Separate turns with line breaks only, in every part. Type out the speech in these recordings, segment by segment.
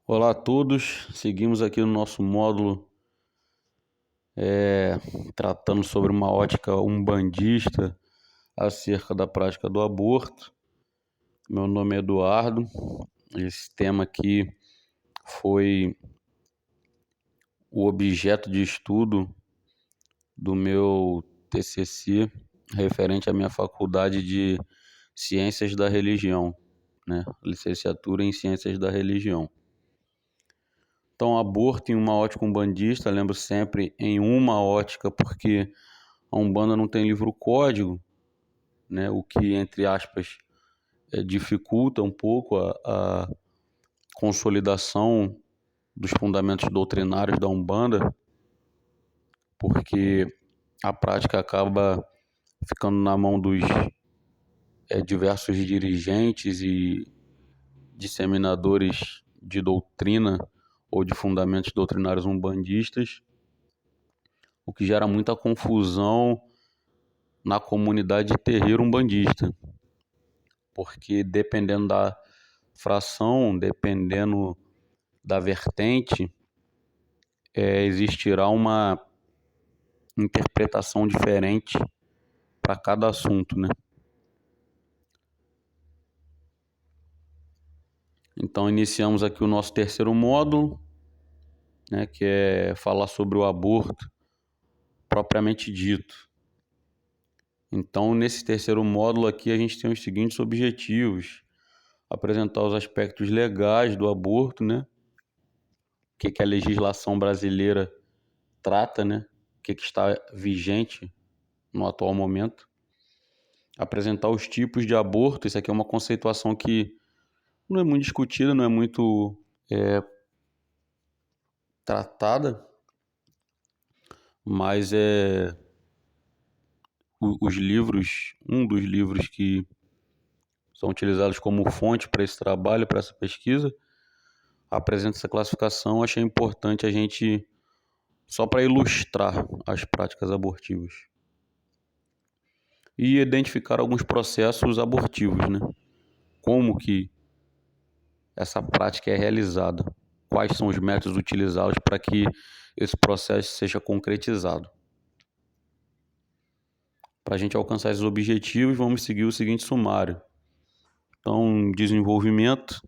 Olá a todos, seguimos aqui no nosso módulo tratando sobre uma ótica umbandista acerca da prática do aborto. Meu nome é Eduardo, esse tema aqui foi o objeto de estudo do meu TCC referente à minha faculdade de Ciências da Religião, né? Licenciatura em Ciências da Religião. Então, aborto em uma ótica umbandista, lembro sempre em uma ótica, porque a Umbanda não tem livro-código, né? O que, entre aspas, dificulta um pouco a consolidação dos fundamentos doutrinários da Umbanda, porque a prática acaba ficando na mão dos diversos dirigentes e disseminadores de doutrina ou de fundamentos doutrinários umbandistas, o que gera muita confusão na comunidade terreiro umbandista, porque dependendo da fração, dependendo da vertente, existirá uma interpretação diferente para cada assunto, né? Então iniciamos aqui o nosso terceiro módulo, né, que é falar sobre o aborto propriamente dito. Então, nesse terceiro módulo aqui, a gente tem os seguintes objetivos: apresentar os aspectos legais do aborto, né? O que a legislação brasileira trata, né? O que está vigente no atual momento. Apresentar os tipos de aborto. Isso aqui é uma conceituação que não é muito discutida, não é muito tratada, mas os livros, um dos livros que são utilizados como fonte para esse trabalho, para essa pesquisa, apresenta essa classificação. Achei importante a gente, só para ilustrar as práticas abortivas. E identificar alguns processos abortivos, né? Como que essa prática é realizada, quais são os métodos utilizados para que esse processo seja concretizado. Para a gente alcançar esses objetivos, vamos seguir o seguinte sumário. Então, um desenvolvimento,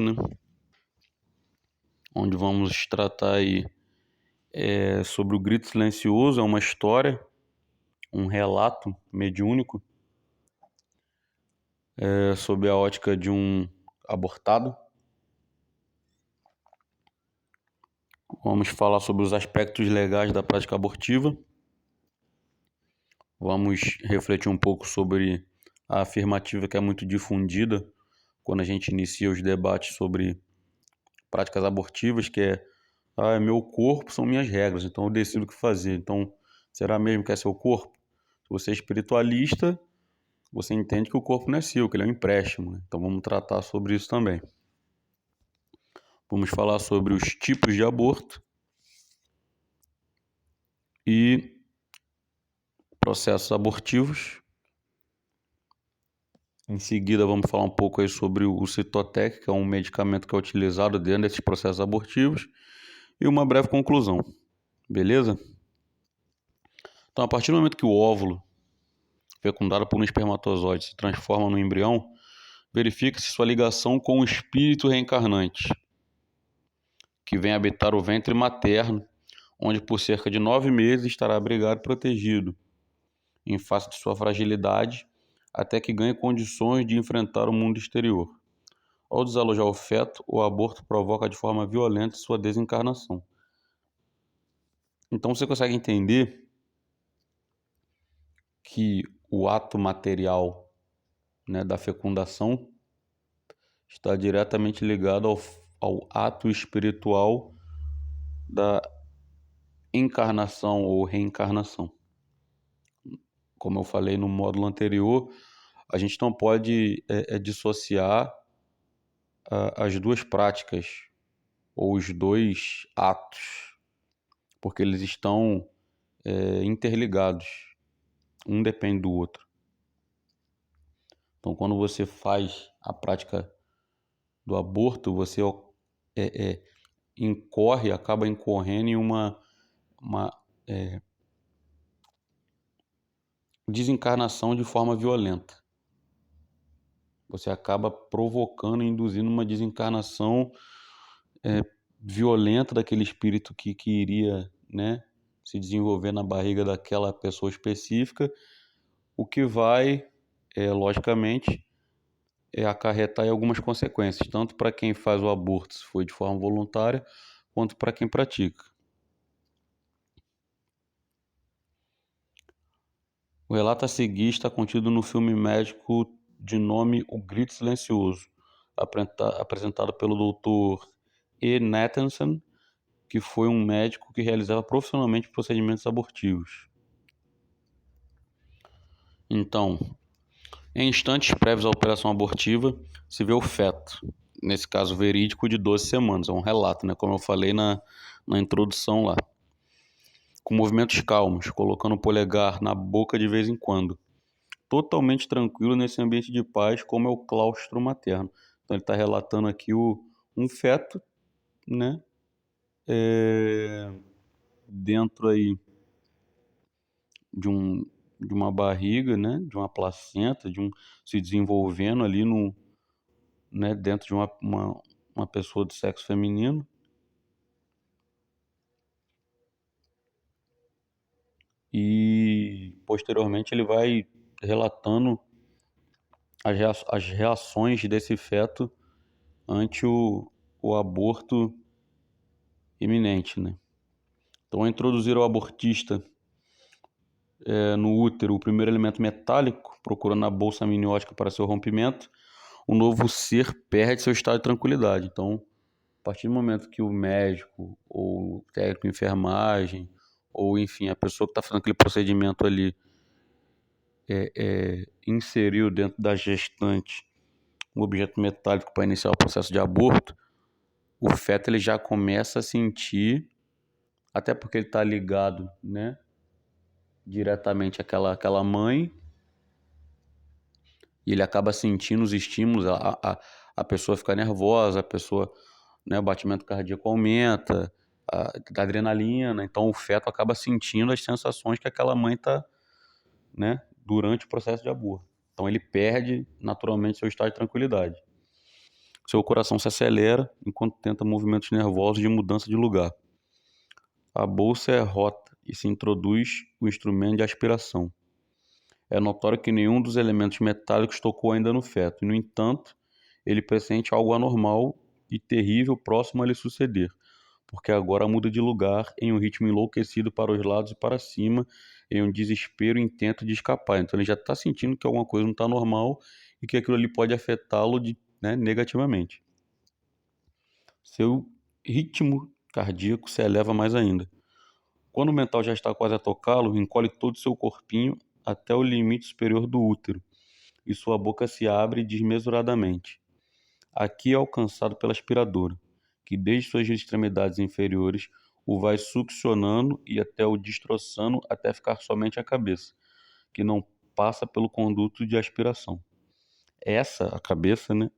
né? Onde vamos tratar aí sobre o grito silencioso, é uma história, um relato mediúnico sob a ótica de um abortado. Vamos falar sobre os aspectos legais da prática abortiva. Vamos refletir um pouco sobre a afirmativa que é muito difundida quando a gente inicia os debates sobre práticas abortivas, que é meu corpo, são minhas regras, então eu decido o que fazer. Então, será mesmo que é seu corpo? Se você é espiritualista, você entende que o corpo não é seu, que ele é um empréstimo, né? Então vamos tratar sobre isso também. Vamos falar sobre os tipos de aborto e processos abortivos. Em seguida, vamos falar um pouco aí sobre o Cytotec, que é um medicamento que é utilizado dentro desses processos abortivos, e uma breve conclusão. Beleza? Então, a partir do momento que o óvulo, fecundado por um espermatozoide, se transforma no embrião, verifica-se sua ligação com o espírito reencarnante, que vem habitar o ventre materno, onde por cerca de 9 meses estará abrigado e protegido, em face de sua fragilidade, até que ganhe condições de enfrentar o mundo exterior. Ao desalojar o feto, o aborto provoca de forma violenta sua desencarnação. Então você consegue entender que o ato material, né, da fecundação está diretamente ligado ao ato espiritual da encarnação ou reencarnação. Como eu falei no módulo anterior, a gente não pode dissociar as duas práticas ou os dois atos, porque eles estão interligados, um depende do outro. Então, quando você faz a prática do aborto, você acaba incorrendo em uma desencarnação de forma violenta. Você acaba provocando e induzindo uma desencarnação violenta daquele espírito que iria, né, se desenvolver na barriga daquela pessoa específica, o que vai, logicamente, acarretar em algumas consequências, tanto para quem faz o aborto, se foi de forma voluntária, quanto para quem pratica. O relato a seguir está contido no filme médico de nome O Grito Silencioso, apresentado pelo Dr. E. Nathanson, que foi um médico que realizava profissionalmente procedimentos abortivos. Então, em instantes prévios à operação abortiva, se vê o feto, nesse caso verídico, de 12 semanas. É um relato, né? Como eu falei na introdução lá. Com movimentos calmos, colocando o polegar na boca de vez em quando. Totalmente tranquilo nesse ambiente de paz, como é o claustro materno. Então ele está relatando aqui um feto, né? Dentro aí de uma barriga, né? De uma placenta, se desenvolvendo ali né? Dentro de uma pessoa de sexo feminino. E posteriormente ele vai relatando as reações desse feto ante o aborto iminente, né? Então, ao introduzir o abortista no útero o primeiro elemento metálico, procurando a bolsa amniótica para seu rompimento, o novo ser perde seu estado de tranquilidade. Então, a partir do momento que o médico ou o técnico de enfermagem ou, enfim, a pessoa que está fazendo aquele procedimento ali inseriu dentro da gestante um objeto metálico para iniciar o processo de aborto, o feto ele já começa a sentir, até porque ele está ligado, né, diretamente àquela mãe, e ele acaba sentindo os estímulos, a pessoa fica nervosa, a pessoa, né, o batimento cardíaco aumenta, a adrenalina, então o feto acaba sentindo as sensações que aquela mãe está, né, durante o processo de aborto. Então ele perde naturalmente seu estado de tranquilidade. Seu coração se acelera enquanto tenta movimentos nervosos de mudança de lugar. A bolsa é rota e se introduz o instrumento de aspiração. É notório que nenhum dos elementos metálicos tocou ainda no feto, e, no entanto, ele pressente algo anormal e terrível próximo a lhe suceder, porque agora muda de lugar em um ritmo enlouquecido para os lados e para cima, em um desespero e intento de escapar. Então ele já está sentindo que alguma coisa não está normal e que aquilo ali pode afetá-lo negativamente. Seu ritmo cardíaco se eleva mais ainda. Quando o mental já está quase a tocá-lo, encolhe todo o seu corpinho até o limite superior do útero, e sua boca se abre desmesuradamente. Aqui é alcançado pela aspiradora, que desde suas extremidades inferiores o vai succionando e até o destroçando até ficar somente a cabeça, que não passa pelo conduto de aspiração. A cabeça, né,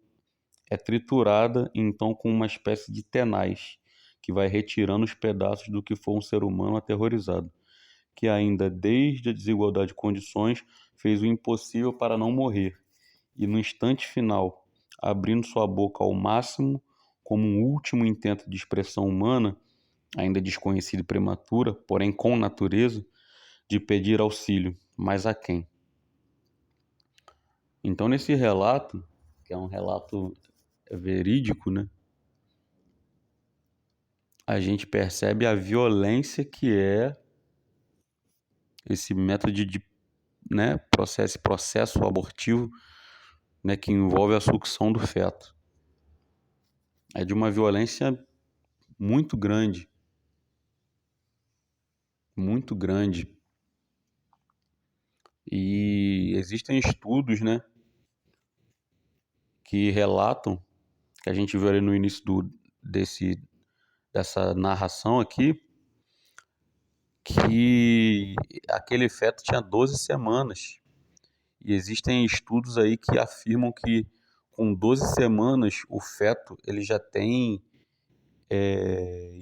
é triturada então com uma espécie de tenaz, que vai retirando os pedaços do que foi um ser humano aterrorizado, que ainda desde a desigualdade de condições fez o impossível para não morrer, e no instante final, abrindo sua boca ao máximo, como um último intento de expressão humana, ainda desconhecida e prematura, porém com natureza, de pedir auxílio, mas a quem? Então, nesse relato, que é um relato verídico, né, a gente percebe a violência que é esse método né, processo abortivo, né, que envolve a sucção do feto. É de uma violência muito grande, muito grande. E existem estudos, né, que relatam, que a gente viu ali no início dessa narração aqui, que aquele feto tinha 12 semanas E existem estudos aí que afirmam que com 12 semanas o feto ele já tem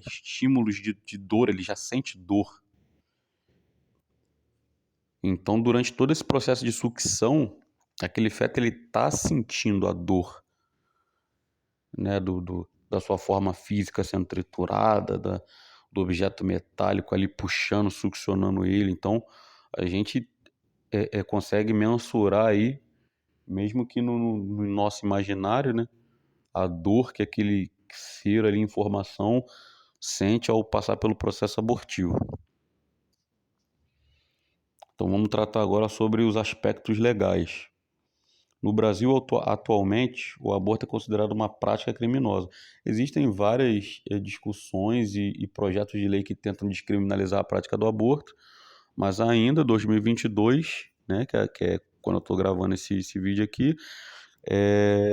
estímulos de dor, ele já sente dor. Então, durante todo esse processo de sucção, aquele feto ele está sentindo a dor, né, da sua forma física sendo triturada, do objeto metálico ali puxando, succionando ele. Então, a gente consegue mensurar aí, mesmo que no nosso imaginário, né, a dor que aquele ser ali em formação sente ao passar pelo processo abortivo. Então vamos tratar agora sobre os aspectos legais. No Brasil, atualmente, o aborto é considerado uma prática criminosa. Existem várias discussões e projetos de lei que tentam descriminalizar a prática do aborto, mas ainda 2022, né, que é quando eu estou gravando esse vídeo aqui,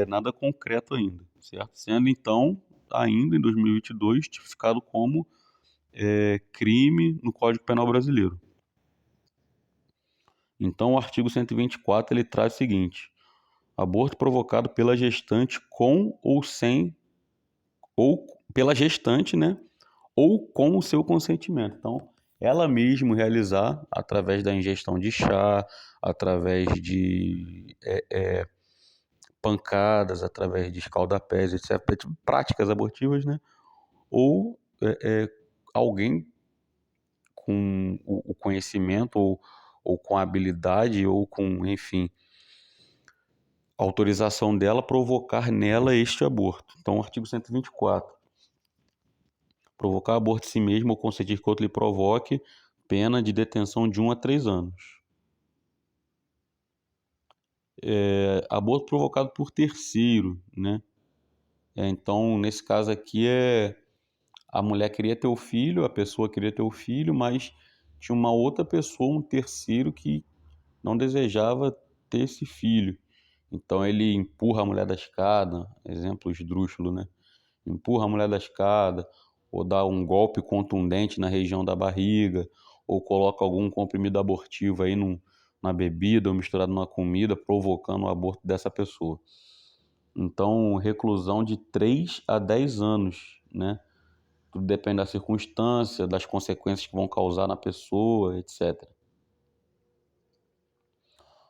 nada concreto ainda, certo? Sendo então, ainda em 2022, tipificado como crime no Código Penal brasileiro. Então, o artigo 124 ele traz o seguinte: aborto provocado pela gestante com ou sem, ou pela gestante, né? Ou com o seu consentimento. Então, ela mesma realizar através da ingestão de chá, através de pancadas, através de escaldapés, etc. Tipo, práticas abortivas, né? Ou alguém com o conhecimento ou com a habilidade ou com, enfim, autorização dela provocar nela este aborto. Então, o artigo 124. Provocar aborto em si mesmo ou consentir que outro lhe provoque, pena de detenção de 1 a 3 anos. Aborto provocado por terceiro, né? Então, nesse caso aqui, a mulher queria ter o filho, a pessoa queria ter o filho, mas tinha uma outra pessoa, um terceiro, que não desejava ter esse filho. Então, ele empurra a mulher da escada, exemplo esdrúxulo, né? Empurra a mulher da escada, ou dá um golpe contundente na região da barriga, ou coloca algum comprimido abortivo aí na bebida ou misturado numa comida, provocando o aborto dessa pessoa. Então, reclusão de 3 a 10 anos, né? Tudo depende da circunstância, das consequências que vão causar na pessoa, etc.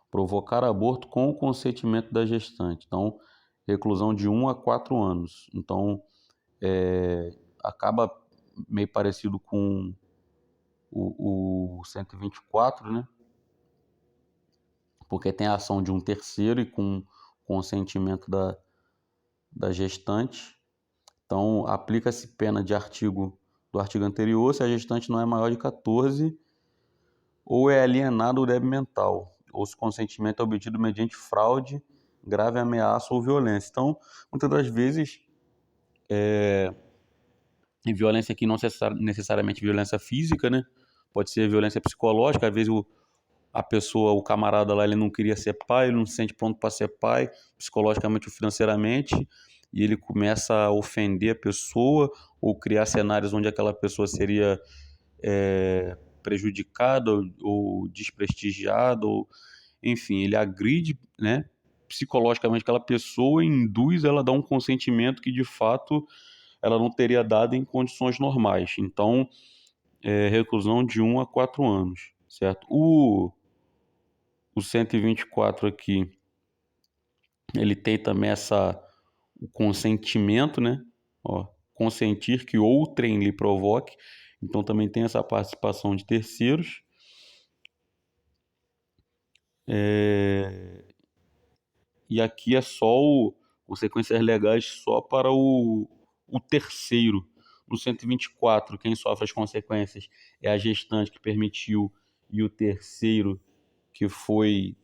Provocar aborto com o consentimento da gestante. Então, reclusão de 1 a 4 anos. Então, acaba meio parecido com o 124, né? Porque tem a ação de um terceiro e com consentimento da gestante. Então, aplica-se pena do artigo anterior se a gestante não é maior de 14 ou é alienada ou débil mental, ou se o consentimento é obtido mediante fraude, grave ameaça ou violência. Então, muitas das vezes, em violência aqui não necessariamente violência física, né? Pode ser violência psicológica, às vezes a pessoa, o camarada lá, ele não queria ser pai, ele não se sente pronto para ser pai, psicologicamente ou financeiramente, e ele começa a ofender a pessoa ou criar cenários onde aquela pessoa seria prejudicada ou desprestigiada, ou, enfim, ele agride, né, psicologicamente aquela pessoa e induz ela a dar um consentimento que, de fato, ela não teria dado em condições normais. Então, reclusão de 1 a 4 anos, certo? O 124 aqui, ele tem também o consentimento, né? Ó, consentir que outrem lhe provoque. Então também tem essa participação de terceiros. E aqui é só consequências legais só para o terceiro. No 124, quem sofre as consequências é a gestante que permitiu e o terceiro que foi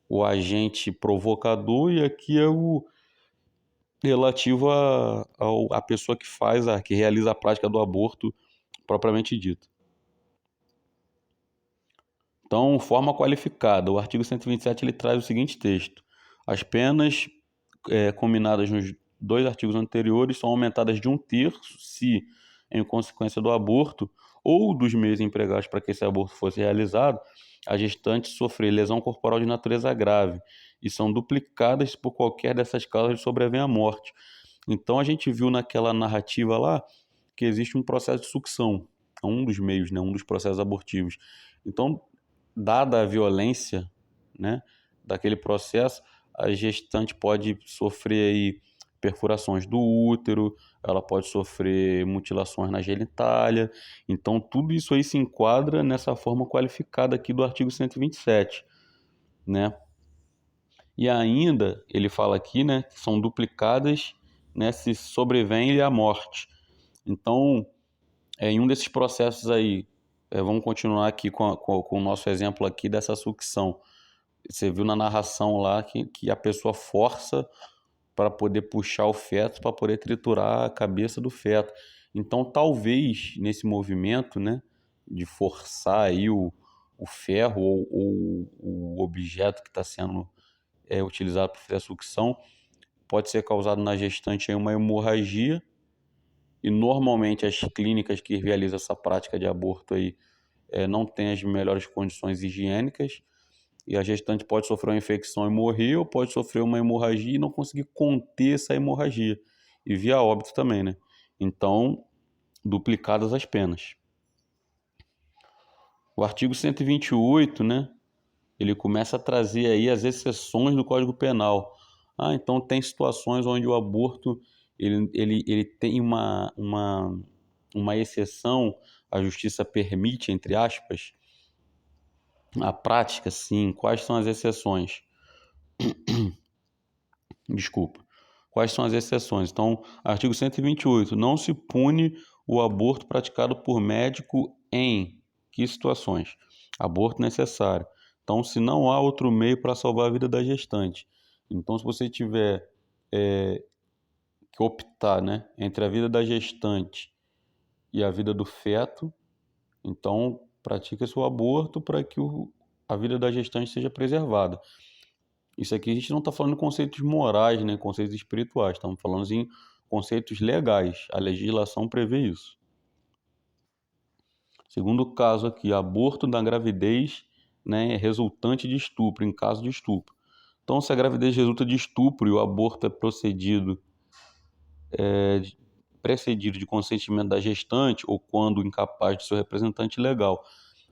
o agente provocador, e aqui é o relativo a pessoa que realiza a prática do aborto propriamente dito. Então, forma qualificada. O artigo 127 ele traz o seguinte texto: as penas combinadas nos dois artigos anteriores são aumentadas de 1/3 se, em consequência do aborto ou dos meios empregados para que esse aborto fosse realizado, a gestante sofrer lesão corporal de natureza grave e são duplicadas por qualquer dessas causas sobrevém a morte. Então a gente viu naquela narrativa lá que existe um processo de sucção, é um dos meios, né, um dos processos abortivos. Então, dada a violência, né, daquele processo, a gestante pode sofrer aí perfurações do útero, ela pode sofrer mutilações na genitália. Então, tudo isso aí se enquadra nessa forma qualificada aqui do artigo 127, né? E ainda, ele fala aqui, né, que são duplicadas, né, se sobrevém a morte. Então, em um desses processos aí, vamos continuar aqui com o nosso exemplo aqui dessa sucção. Você viu na narração lá que a pessoa força para poder puxar o feto, para poder triturar a cabeça do feto. Então, talvez nesse movimento, né, de forçar aí o ferro ou o objeto que está sendo utilizado para fazer a sucção, pode ser causado na gestante aí uma hemorragia. E normalmente as clínicas que realizam essa prática de aborto aí não têm as melhores condições higiênicas e a gestante pode sofrer uma infecção e morrer, ou pode sofrer uma hemorragia e não conseguir conter essa hemorragia e vir a óbito também, né? Então, duplicadas as penas. O artigo 128, né? Ele começa a trazer aí as exceções do Código Penal. Então tem situações onde o aborto ele tem uma exceção, a justiça permite, entre aspas, a prática, sim. Quais são as exceções? Desculpa. Quais são as exceções? Então, artigo 128. Não se pune o aborto praticado por médico em que situações? Aborto necessário. Então, se não há outro meio para salvar a vida da gestante. Então, se você tiver que optar, né, entre a vida da gestante e a vida do feto, então pratica-se o aborto para que a vida da gestante seja preservada. Isso aqui a gente não está falando em conceitos morais, né, conceitos espirituais, estamos falando em conceitos legais. A legislação prevê isso. Segundo caso aqui, aborto na gravidez, né, resultante de estupro, em caso de estupro. Então, se a gravidez resulta de estupro e o aborto é precedido de consentimento da gestante ou quando incapaz de seu representante legal.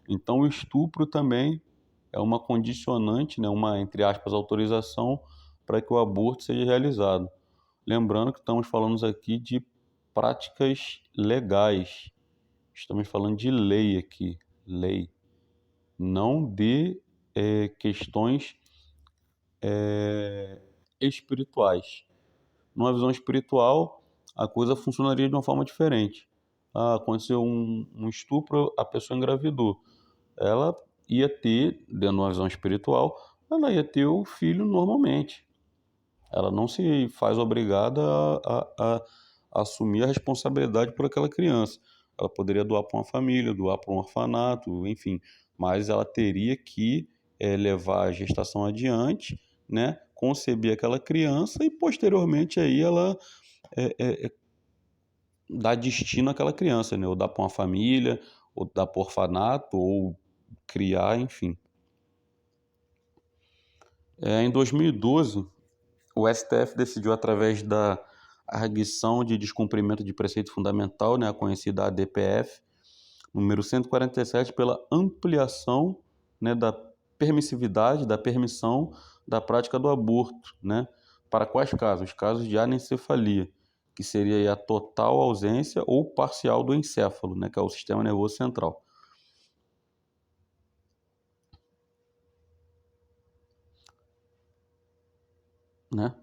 Então, o estupro também é uma condicionante, né, uma, entre aspas, autorização para que o aborto seja realizado. Lembrando que estamos falando aqui de práticas legais. Estamos falando de lei aqui, lei, não de questões espirituais. Numa visão espiritual, a coisa funcionaria de uma forma diferente. Aconteceu um estupro, a pessoa engravidou. Ela ia ter, dentro de uma visão espiritual, ela ia ter o filho normalmente. Ela não se faz obrigada a assumir a responsabilidade por aquela criança. Ela poderia doar para uma família, doar para um orfanato, enfim, mas ela teria que levar a gestação adiante, né, conceber aquela criança e posteriormente aí ela dar destino àquela criança, né, ou dar para uma família, ou dar para orfanato, ou criar, enfim. Em 2012, o STF decidiu, através da arguição de descumprimento de preceito fundamental, né, a conhecida ADPF, número 147, pela ampliação, né, da permissividade, da permissão da prática do aborto, né, para quais casos? Os casos de anencefalia, que seria a total ausência ou parcial do encéfalo, né, que é o sistema nervoso central. Né?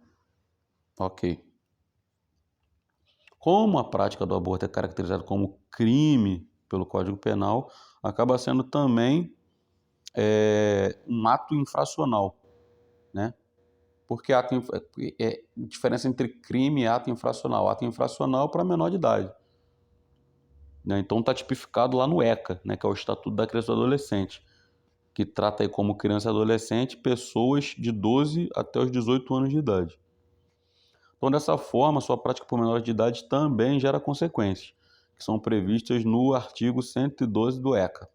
Ok. Como a prática do aborto é caracterizada como crime pelo Código Penal, acaba sendo também um ato infracional, né? Porque diferença entre crime e ato infracional. Ato infracional para menor de idade, né? Então está tipificado lá no ECA, né, que é o Estatuto da Criança e do Adolescente, que trata aí como criança e adolescente pessoas de 12 até os 18 anos de idade. Então, dessa forma, sua prática por menores de idade também gera consequências, que são previstas no artigo 112 do ECA.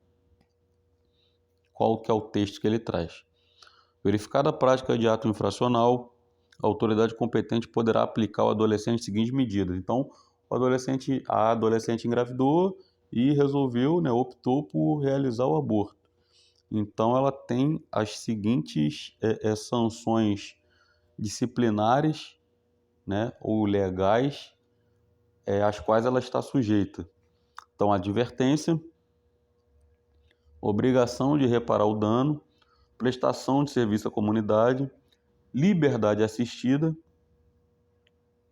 qual que é o texto que ele traz. Verificada a prática de ato infracional, a autoridade competente poderá aplicar ao adolescente as seguintes medidas. Então, a adolescente engravidou e resolveu, né, optou por realizar o aborto. Então, ela tem as seguintes sanções disciplinares, né, ou legais, às quais ela está sujeita. Então, advertência, obrigação de reparar o dano, prestação de serviço à comunidade, liberdade assistida,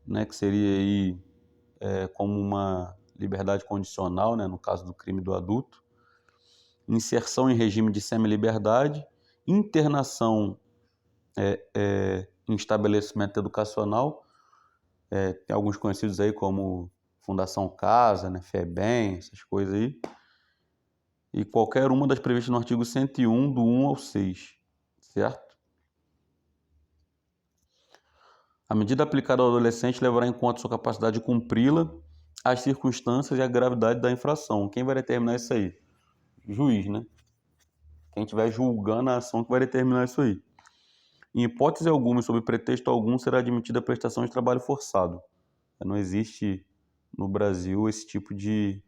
né, que seria aí como uma liberdade condicional, né, no caso do crime do adulto, inserção em regime de semi-liberdade, internação em estabelecimento educacional, tem alguns conhecidos aí como Fundação Casa, né, FEBEM, essas coisas aí, e qualquer uma das previstas no artigo 101, do 1 ao 6, certo? A medida aplicada ao adolescente levará em conta sua capacidade de cumpri-la, as circunstâncias e a gravidade da infração. Quem vai determinar isso aí? O juiz, né? Quem estiver julgando a ação que vai determinar isso aí. Em hipótese alguma e sob pretexto algum será admitida a prestação de trabalho forçado. Não existe no Brasil esse tipo de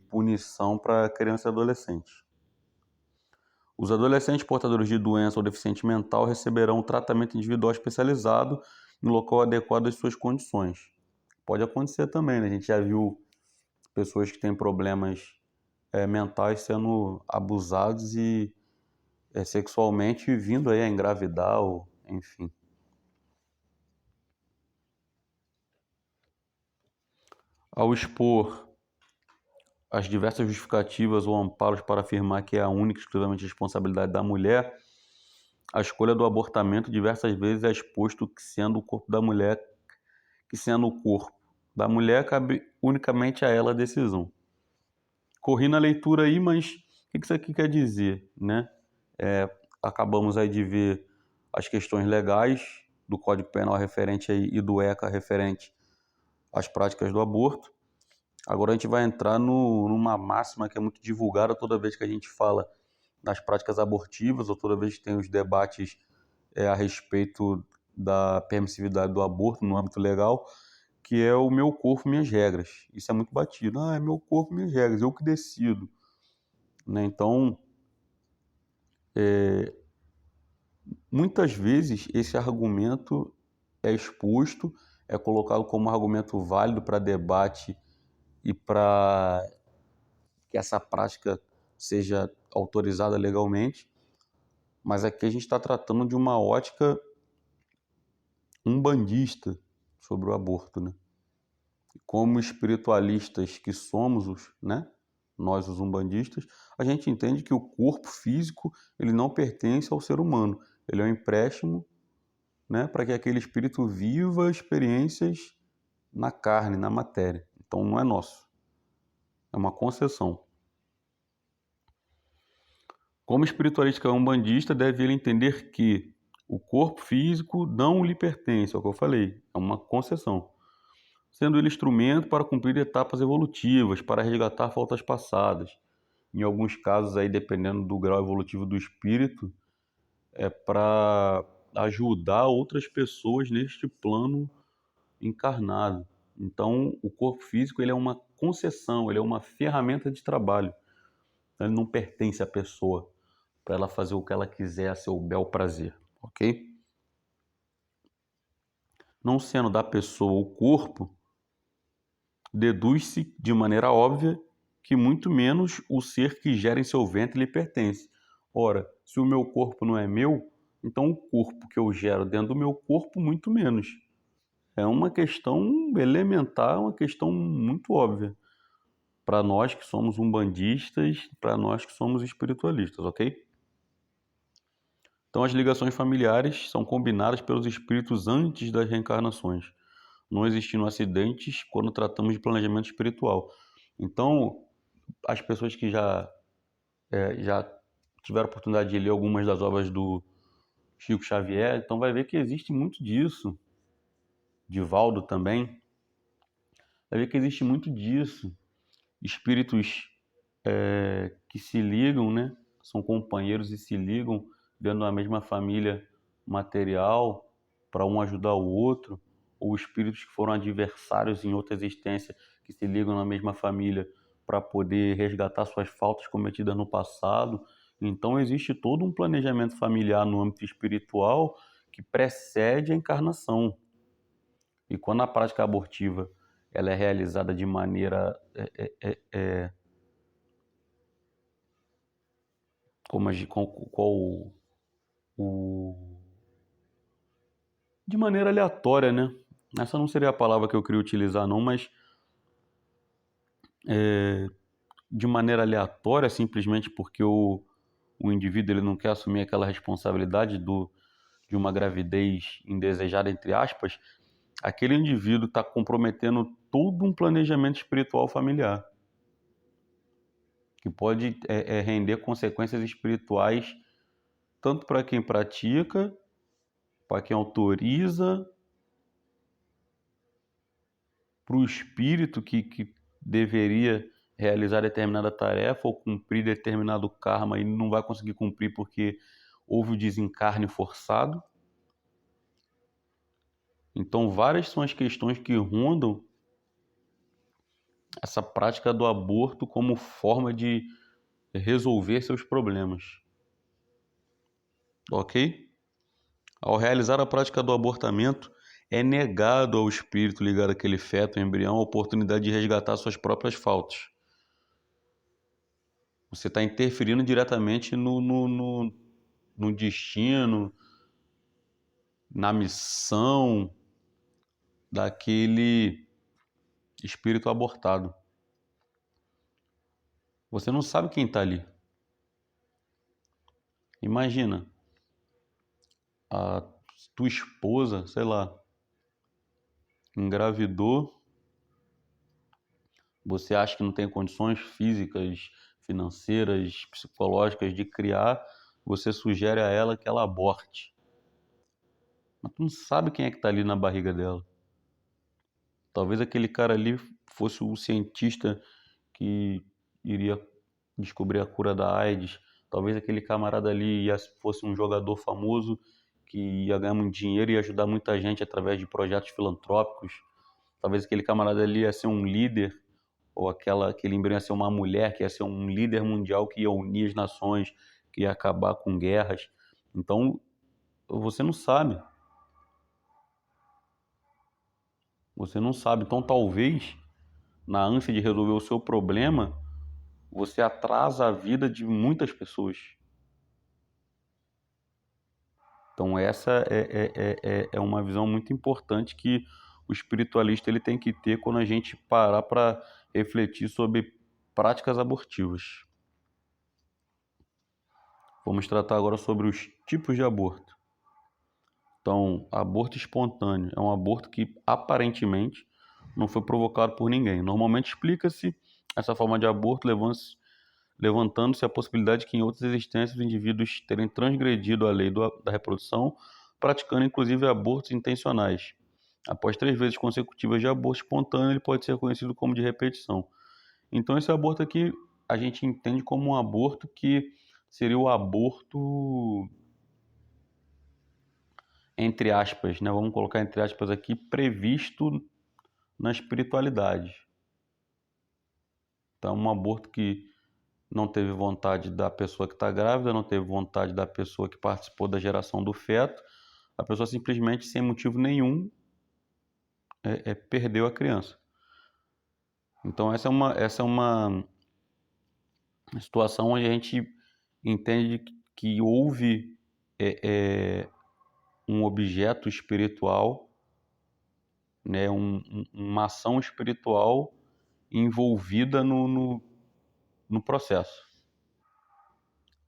punição para criança e adolescente. Os adolescentes portadores de doença ou deficiente mental receberão um tratamento individual especializado no local adequado às suas condições. Pode acontecer também, né? A gente já viu pessoas que têm problemas mentais sendo abusados e sexualmente vindo aí a engravidar, ou enfim. Ao expor as diversas justificativas ou amparos para afirmar que é a única e exclusivamente responsabilidade da mulher, a escolha do abortamento diversas vezes é exposto que sendo o corpo da mulher, cabe unicamente a ela a decisão. Corri na leitura aí, mas o que isso aqui quer dizer, né? Acabamos aí de ver as questões legais do Código Penal referente aí e do ECA referente às práticas do aborto. Agora a gente vai entrar numa máxima que é muito divulgada toda vez que a gente fala nas práticas abortivas ou toda vez que tem os debates a respeito da permissividade do aborto no âmbito legal, que é o meu corpo, minhas regras. Isso é muito batido. É meu corpo, minhas regras, eu que decido. Né? Então, muitas vezes esse argumento é exposto, é colocado como argumento válido para debate e para que essa prática seja autorizada legalmente, mas aqui a gente está tratando de uma ótica umbandista sobre o aborto, né? Como espiritualistas que somos, né? Nós os umbandistas, a gente entende que o corpo físico ele não pertence ao ser humano, ele é um empréstimo, né? Para que aquele espírito viva experiências na carne, na matéria. Então não é nosso, é uma concessão. Como espiritualista umbandista, deve ele entender que o corpo físico não lhe pertence, é o que eu falei, é uma concessão, sendo ele instrumento para cumprir etapas evolutivas, para resgatar faltas passadas. Em alguns casos, aí, dependendo do grau evolutivo do espírito, é para ajudar outras pessoas neste plano encarnado. Então, o corpo físico ele é uma concessão, ele é uma ferramenta de trabalho. Ele não pertence à pessoa para ela fazer o que ela quiser a seu bel prazer, ok? Não sendo da pessoa o corpo, deduz-se de maneira óbvia que muito menos o ser que gera em seu ventre lhe pertence. Ora, se o meu corpo não é meu, então o corpo que eu gero dentro do meu corpo, muito menos. É uma questão elementar, uma questão muito óbvia. Para nós que somos umbandistas, para nós que somos espiritualistas, ok? Então as ligações familiares são combinadas pelos espíritos antes das reencarnações, não existindo acidentes quando tratamos de planejamento espiritual. Então, as pessoas que já tiveram a oportunidade de ler algumas das obras do Chico Xavier, então vai ver que existe muito disso. Divaldo também. Vai ver que existe muito disso. Espíritos que se ligam, né? São companheiros e se ligam dentro da mesma família material para um ajudar o outro, ou espíritos que foram adversários em outra existência que se ligam na mesma família para poder resgatar suas faltas cometidas no passado. Então existe todo um planejamento familiar no âmbito espiritual que precede a encarnação. E quando a prática abortiva ela é realizada de maneira qual o de maneira aleatória, né? Essa não seria a palavra que eu queria utilizar, não, mas de maneira aleatória, simplesmente porque o indivíduo ele não quer assumir aquela responsabilidade de uma gravidez indesejada, entre aspas, aquele indivíduo está comprometendo todo um planejamento espiritual familiar, que pode render consequências espirituais tanto para quem pratica, para quem autoriza, para o espírito que deveria realizar determinada tarefa ou cumprir determinado karma e não vai conseguir cumprir porque houve o desencarne forçado. Então, várias são as questões que rondam essa prática do aborto como forma de resolver seus problemas. Ok? Ao realizar a prática do abortamento, é negado ao espírito ligado àquele feto, embrião, a oportunidade de resgatar suas próprias faltas. Você está interferindo diretamente no destino, na missão daquele espírito abortado. Você não sabe quem está ali. Imagina, a tua esposa, sei lá, engravidou, você acha que não tem condições físicas, financeiras, psicológicas de criar, você sugere a ela que ela aborte. Mas tu não sabe quem é que está ali na barriga dela. Talvez aquele cara ali fosse o cientista que iria descobrir a cura da AIDS. Talvez aquele camarada ali fosse um jogador famoso que ia ganhar muito dinheiro e ia ajudar muita gente através de projetos filantrópicos. Talvez aquele camarada ali ia ser um líder, ou aquele embrião ia ser uma mulher que ia ser um líder mundial que ia unir as nações, que ia acabar com guerras. Então, você não sabe. Você não sabe. Então, talvez, na ânsia de resolver o seu problema, você atrasa a vida de muitas pessoas. Então, essa é uma visão muito importante que o espiritualista ele tem que ter quando a gente parar para refletir sobre práticas abortivas. Vamos tratar agora sobre os tipos de aborto. Então, aborto espontâneo é um aborto que aparentemente não foi provocado por ninguém. Normalmente explica-se essa forma de aborto levantando-se a possibilidade de que em outras existências os indivíduos terem transgredido a lei da reprodução, praticando inclusive abortos intencionais. Após 3 vezes consecutivas de aborto espontâneo, ele pode ser reconhecido como de repetição. Então, esse aborto aqui a gente entende como um aborto que seria o aborto, entre aspas, né? Vamos colocar entre aspas aqui, previsto na espiritualidade. Então, um aborto que não teve vontade da pessoa que está grávida, não teve vontade da pessoa que participou da geração do feto, a pessoa simplesmente, sem motivo nenhum, perdeu a criança. Então essa é uma situação onde a gente entende que houve um objeto espiritual, né, uma ação espiritual envolvida no processo.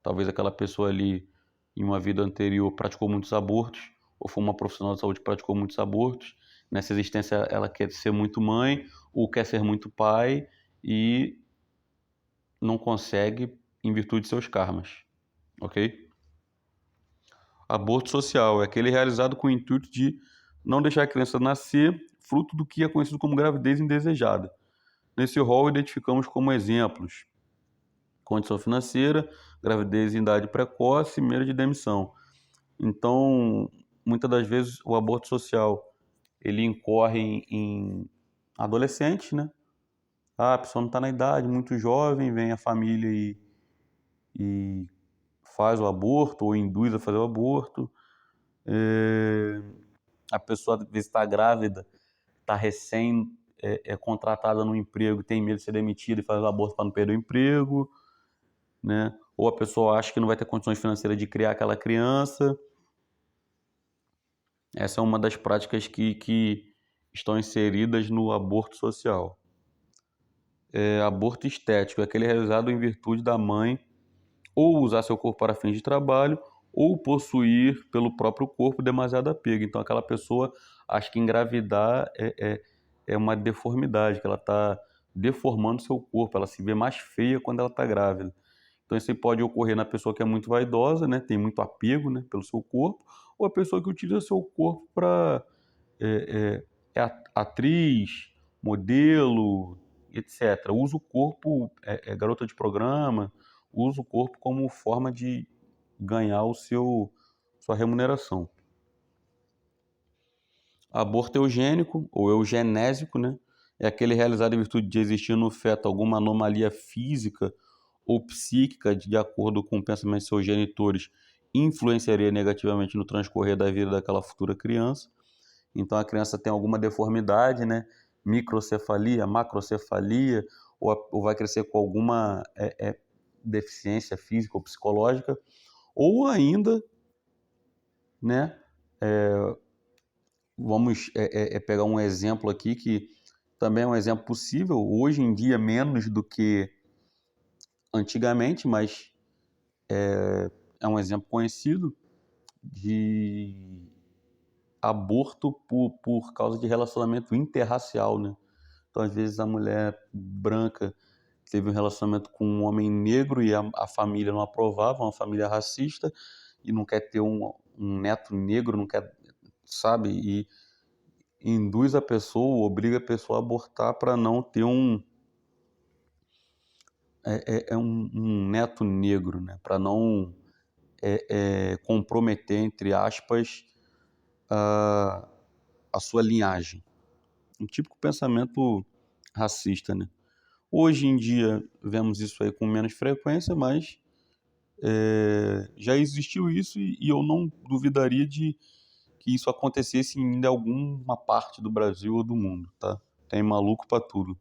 Talvez aquela pessoa ali, em uma vida anterior, praticou muitos abortos, ou foi uma profissional de saúde que praticou muitos abortos. Nessa existência, ela quer ser muito mãe, ou quer ser muito pai, e não consegue em virtude de seus karmas. Ok? Aborto social é aquele realizado com o intuito de não deixar a criança nascer, fruto do que é conhecido como gravidez indesejada. Nesse rol, identificamos como exemplos condição financeira, gravidez em idade precoce, medo de demissão. Então, muitas das vezes o aborto social ele incorre em adolescentes, né? Ah, a pessoa não está na idade, muito jovem, vem a família e faz o aborto ou induz a fazer o aborto. A pessoa às vezes está grávida, está recém contratada no emprego, tem medo de ser demitida e faz o aborto para não perder o emprego, né? Ou a pessoa acha que não vai ter condições financeiras de criar aquela criança. Essa é uma das práticas que estão inseridas no aborto social. Aborto estético é aquele realizado em virtude da mãe ou usar seu corpo para fins de trabalho ou possuir pelo próprio corpo demasiado apego. Então aquela pessoa acha que engravidar é uma deformidade, que ela está deformando seu corpo, ela se vê mais feia quando ela está grávida. Então isso aí pode ocorrer na pessoa que é muito vaidosa, né, tem muito apego, né, pelo seu corpo, ou a pessoa que utiliza seu corpo para atriz, modelo, etc. Usa o corpo, garota de programa, usa o corpo como forma de ganhar sua remuneração. Aborto eugênico ou eugenésico, né? É aquele realizado em virtude de existir no feto alguma anomalia física ou psíquica de acordo com pensamentos de seus genitores, influenciaria negativamente no transcorrer da vida daquela futura criança. Então a criança tem alguma deformidade, né? Microcefalia, macrocefalia, ou vai crescer com alguma deficiência física ou psicológica, ou ainda, né? Vamos pegar um exemplo aqui que também é um exemplo possível, hoje em dia menos do que antigamente, mas é um exemplo conhecido de aborto por causa de relacionamento interracial, né? Então, às vezes, a mulher branca teve um relacionamento com um homem negro e a família não aprovava, uma família racista, e não quer ter um neto negro, não quer, sabe? E induz a pessoa, obriga a pessoa a abortar para não ter um neto negro, né? Para não comprometer, entre aspas, a sua linhagem. Um típico pensamento racista, né? Hoje em dia vemos isso aí com menos frequência, mas já existiu isso e eu não duvidaria de que isso acontecesse em alguma parte do Brasil ou do mundo, tá? Tem maluco pra tudo.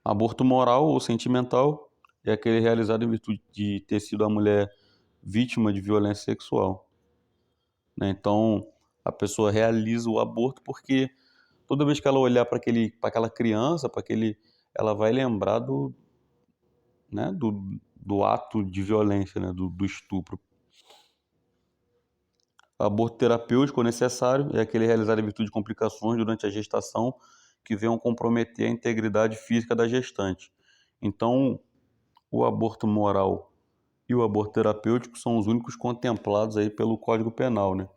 Aborto moral ou sentimental é aquele realizado em virtude de ter sido a mulher vítima de violência sexual, né? Então a pessoa realiza o aborto porque toda vez que ela olhar para aquela criança, ela vai lembrar né, do ato de violência, né, do estupro. Aborto terapêutico ou necessário é aquele realizado em virtude de complicações durante a gestação que venham comprometer a integridade física da gestante. Então, o aborto moral e o aborto terapêutico são os únicos contemplados aí pelo Código Penal, né?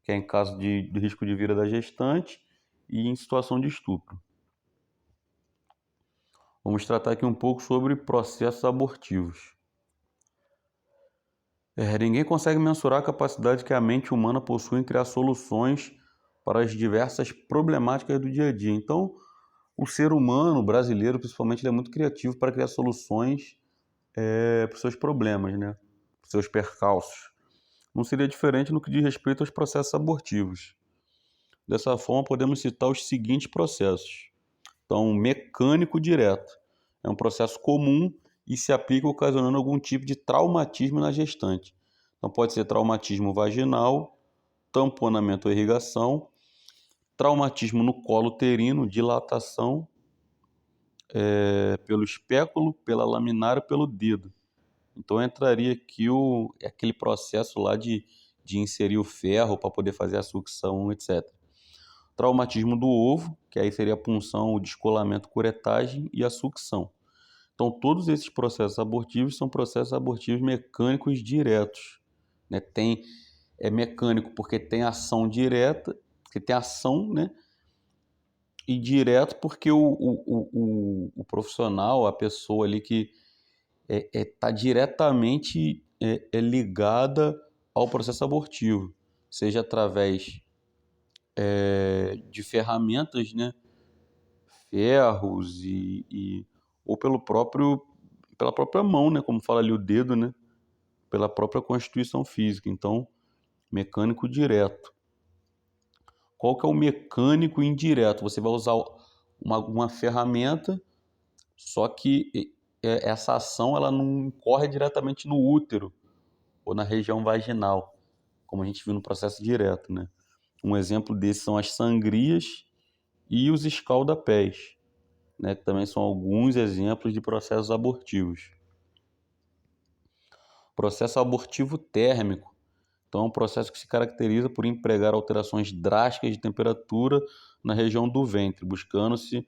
Que é em caso de risco de vida da gestante e em situação de estupro. Vamos tratar aqui um pouco sobre processos abortivos. Ninguém consegue mensurar a capacidade que a mente humana possui em criar soluções para as diversas problemáticas do dia a dia. Então, o ser humano brasileiro, principalmente, ele é muito criativo para criar soluções para os seus problemas, né? Para os seus percalços. Não seria diferente no que diz respeito aos processos abortivos. Dessa forma, podemos citar os seguintes processos. Então, mecânico direto. É um processo comum e se aplica ocasionando algum tipo de traumatismo na gestante. Então, pode ser traumatismo vaginal, tamponamento ou irrigação, traumatismo no colo uterino, dilatação pelo espéculo, pela laminar ou pelo dedo. Então, entraria aqui aquele processo lá de inserir o ferro para poder fazer a sucção, etc. Traumatismo do ovo, que aí seria a punção, o descolamento, curetagem e a sucção. Então, todos esses processos abortivos são processos abortivos mecânicos diretos, né? É mecânico porque tem ação direta, que tem ação, né? E direto porque o profissional, a pessoa ali que está diretamente ligada ao processo abortivo, seja através de ferramentas, né, ferros ou pela própria mão, né, como fala ali o dedo, né, pela própria constituição física. Então, mecânico direto. Qual que é o mecânico indireto? Você vai usar uma ferramenta, só que essa ação ela não corre diretamente no útero ou na região vaginal, como a gente viu no processo direto, né? Um exemplo desses são as sangrias e os escaldapés, né? Que também são alguns exemplos de processos abortivos. Processo abortivo térmico. Então, é um processo que se caracteriza por empregar alterações drásticas de temperatura na região do ventre, buscando-se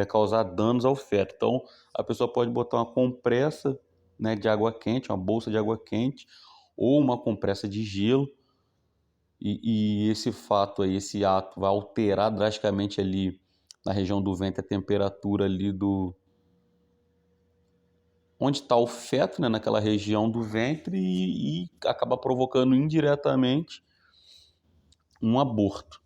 causar danos ao feto. Então, a pessoa pode botar uma compressa, né, de água quente, uma bolsa de água quente, ou uma compressa de gelo, e esse fato aí, esse ato vai alterar drasticamente ali na região do ventre a temperatura ali onde está o feto, né, naquela região do ventre e acaba provocando indiretamente um aborto.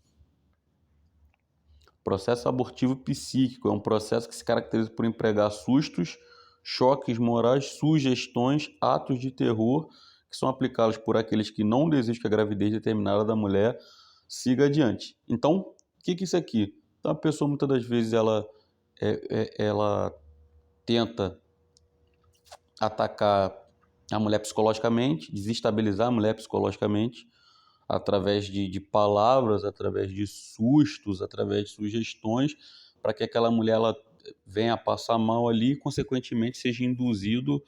Processo abortivo psíquico é um processo que se caracteriza por empregar sustos, choques morais, sugestões, atos de terror que são aplicados por aqueles que não desejam que a gravidez determinada da mulher siga adiante. Então, o que é isso aqui? Então, a pessoa muitas das vezes ela tenta atacar a mulher psicologicamente, desestabilizar a mulher psicologicamente, através de palavras, através de sustos, através de sugestões, para que aquela mulher ela venha a passar mal ali e, consequentemente, seja induzido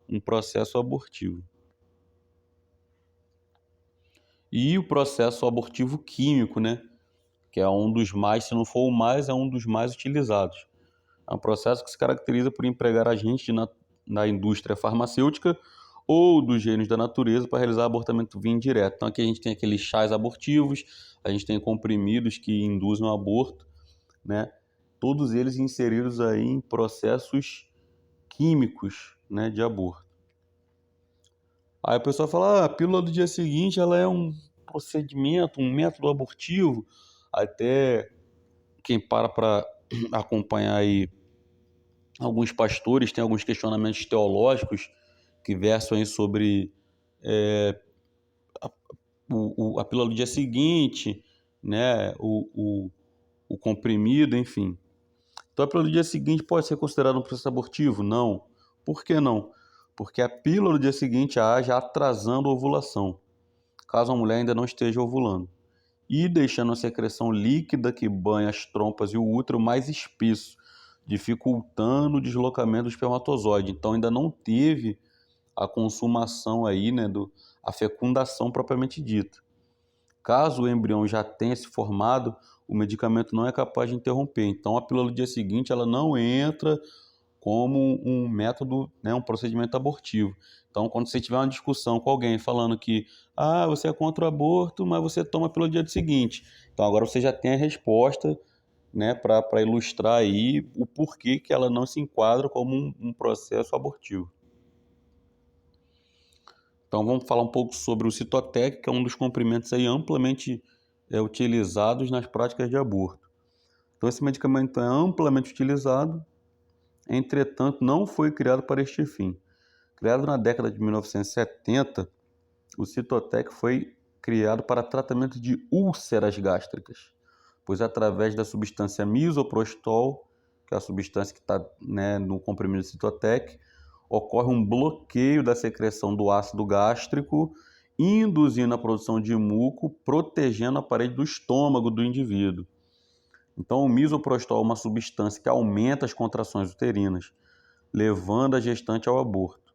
um processo abortivo. E o processo abortivo químico, né? Que é um dos mais, se não for o mais, é um dos mais utilizados. É um processo que se caracteriza por empregar agentes na indústria farmacêutica ou dos gênios da natureza para realizar abortamento via indireto. Então aqui a gente tem aqueles chás abortivos, a gente tem comprimidos que induzem o aborto, né? Todos eles inseridos aí em processos químicos, né, de aborto. Aí a pessoa fala, a pílula do dia seguinte ela é um procedimento, um método abortivo. Até quem para acompanhar aí alguns pastores têm alguns questionamentos teológicos que versam aí sobre a pílula do dia seguinte, né, o comprimido, enfim. Então a pílula do dia seguinte pode ser considerada um processo abortivo? Não. Por que não? Porque a pílula do dia seguinte age atrasando a ovulação, caso a mulher ainda não esteja ovulando, e deixando a secreção líquida que banha as trompas e o útero mais espesso, dificultando o deslocamento do espermatozoide. Então ainda não teve a consumação aí, né, a fecundação propriamente dita. Caso o embrião já tenha se formado, o medicamento não é capaz de interromper. Então a pílula do dia seguinte ela não entra como um método, né, um procedimento abortivo. Então, quando você tiver uma discussão com alguém falando que você é contra o aborto, mas você toma a pílula do dia seguinte. Então, agora você já tem a resposta, né, para ilustrar aí o porquê que ela não se enquadra como um processo abortivo. Então, vamos falar um pouco sobre o Cytotec, que é um dos comprimimentos aí amplamente utilizados nas práticas de aborto. Então, esse medicamento é amplamente utilizado, entretanto, não foi criado para este fim. Criado na década de 1970, o Cytotec foi criado para tratamento de úlceras gástricas, pois através da substância misoprostol, que é a substância que está, né, no comprimido Cytotec, ocorre um bloqueio da secreção do ácido gástrico, induzindo a produção de muco, protegendo a parede do estômago do indivíduo. Então, o misoprostol é uma substância que aumenta as contrações uterinas, levando a gestante ao aborto.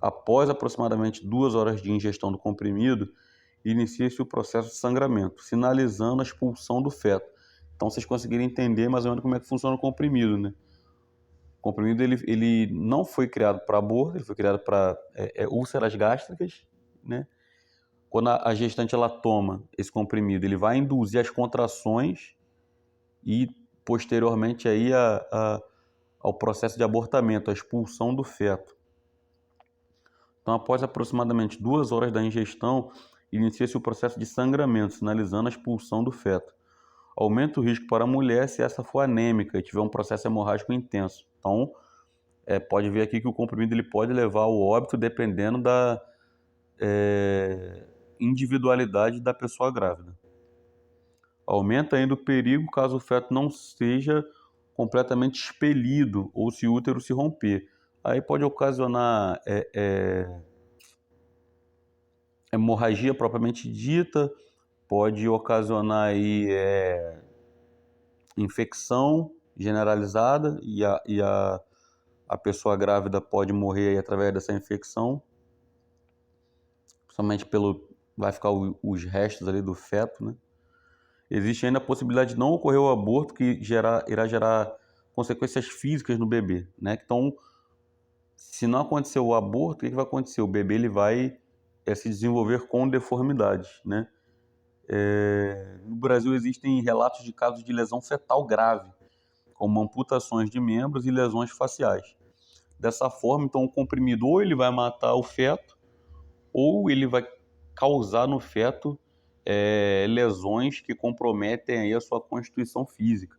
Após aproximadamente 2 horas de ingestão do comprimido, inicia-se o processo de sangramento, sinalizando a expulsão do feto. Então, vocês conseguirem entender mais ou menos como é que funciona o comprimido, né? O comprimido ele não foi criado para aborto, ele foi criado para úlceras gástricas, né? Quando a gestante ela toma esse comprimido, ele vai induzir as contrações e posteriormente aí ao processo de abortamento, a expulsão do feto. Então, após aproximadamente 2 horas da ingestão, inicia-se o processo de sangramento, sinalizando a expulsão do feto. Aumenta o risco para a mulher se essa for anêmica e tiver um processo hemorrágico intenso. Então, pode ver aqui que o comprimido ele pode levar ao óbito dependendo da individualidade da pessoa grávida. Aumenta ainda o perigo caso o feto não seja completamente expelido ou se o útero se romper. Aí pode ocasionar hemorragia propriamente dita, pode ocasionar aí, infecção generalizada e a pessoa grávida pode morrer aí através dessa infecção, somente vai ficar os restos ali do feto, né? Existe ainda a possibilidade de não ocorrer o aborto, que irá gerar consequências físicas no bebê, né? Então, se não acontecer o aborto, o que vai acontecer? O bebê ele vai se desenvolver com deformidades, né? No Brasil existem relatos de casos de lesão fetal grave, como amputações de membros e lesões faciais. Dessa forma, então, o comprimido ou ele vai matar o feto, ou ele vai causar no feto lesões que comprometem aí a sua constituição física.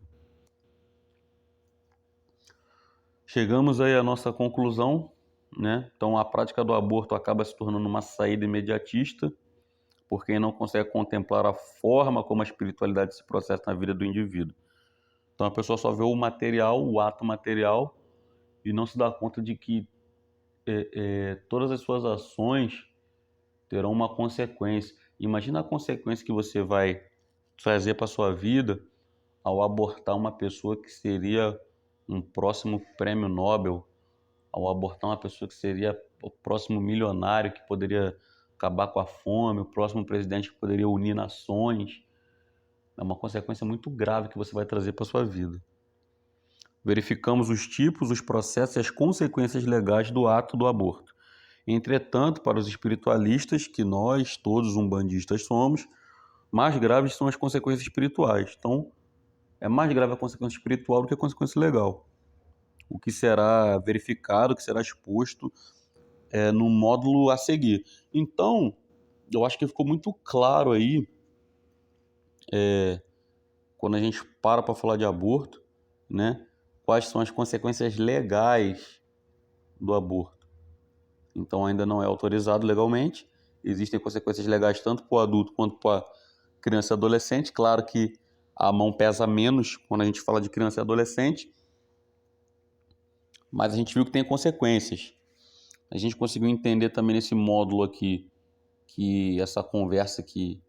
Chegamos aí à nossa conclusão, né? Então, a prática do aborto acaba se tornando uma saída imediatista, por quem não consegue contemplar a forma como a espiritualidade se processa na vida do indivíduo. Então, a pessoa só vê o material, o ato material, e não se dá conta de que todas as suas ações terão uma consequência. Imagina a consequência que você vai trazer para a sua vida ao abortar uma pessoa que seria um próximo prêmio Nobel, ao abortar uma pessoa que seria o próximo milionário que poderia acabar com a fome, o próximo presidente que poderia unir nações. É uma consequência muito grave que você vai trazer para a sua vida. Verificamos os tipos, os processos e as consequências legais do ato do aborto. Entretanto, para os espiritualistas, que nós, todos umbandistas somos, mais graves são as consequências espirituais. Então, é mais grave a consequência espiritual do que a consequência legal. O que será verificado, o que será exposto no módulo a seguir. Então, eu acho que ficou muito claro aí, quando a gente para falar de aborto, né, quais são as consequências legais do aborto. Então, ainda não é autorizado legalmente. Existem consequências legais tanto para o adulto quanto para a criança e adolescente. Claro que a mão pesa menos quando a gente fala de criança e adolescente, mas a gente viu que tem consequências. A gente conseguiu entender também nesse módulo aqui que essa conversa, que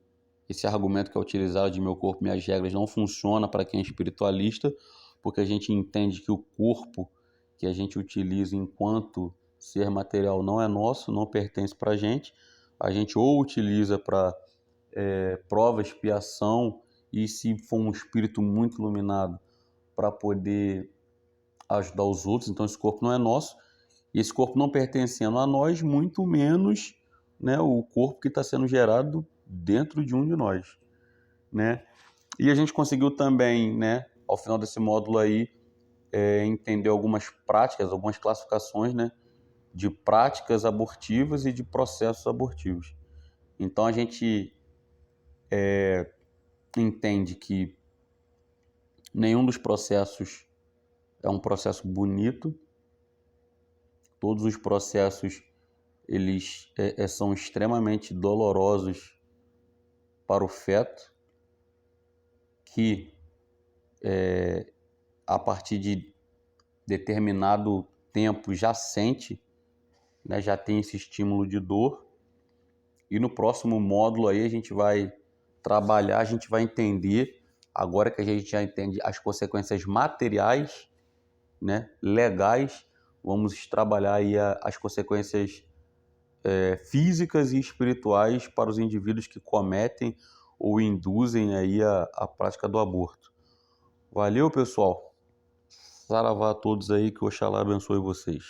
esse argumento que é utilizado de meu corpo, minhas regras, não funciona para quem é espiritualista, porque a gente entende que o corpo que a gente utiliza enquanto ser material não é nosso, não pertence para a gente ou utiliza para prova, expiação, e se for um espírito muito iluminado, para poder ajudar os outros. Então esse corpo não é nosso, e esse corpo não pertencendo a nós, muito menos, né, o corpo que está sendo gerado dentro de um de nós, né? E a gente conseguiu também, né, ao final desse módulo aí, entender algumas práticas, algumas classificações, né, de práticas abortivas e de processos abortivos. Então a gente entende que nenhum dos processos é um processo bonito. Todos os processos eles são extremamente dolorosos para o feto, que a partir de determinado tempo já sente, né, já tem esse estímulo de dor. E no próximo módulo aí a gente vai trabalhar, a gente vai entender, agora que a gente já entende as consequências materiais, né, legais, vamos trabalhar aí as consequências físicas e espirituais para os indivíduos que cometem ou induzem aí a prática do aborto. Valeu, pessoal. Saravá a todos aí, que Oxalá abençoe vocês.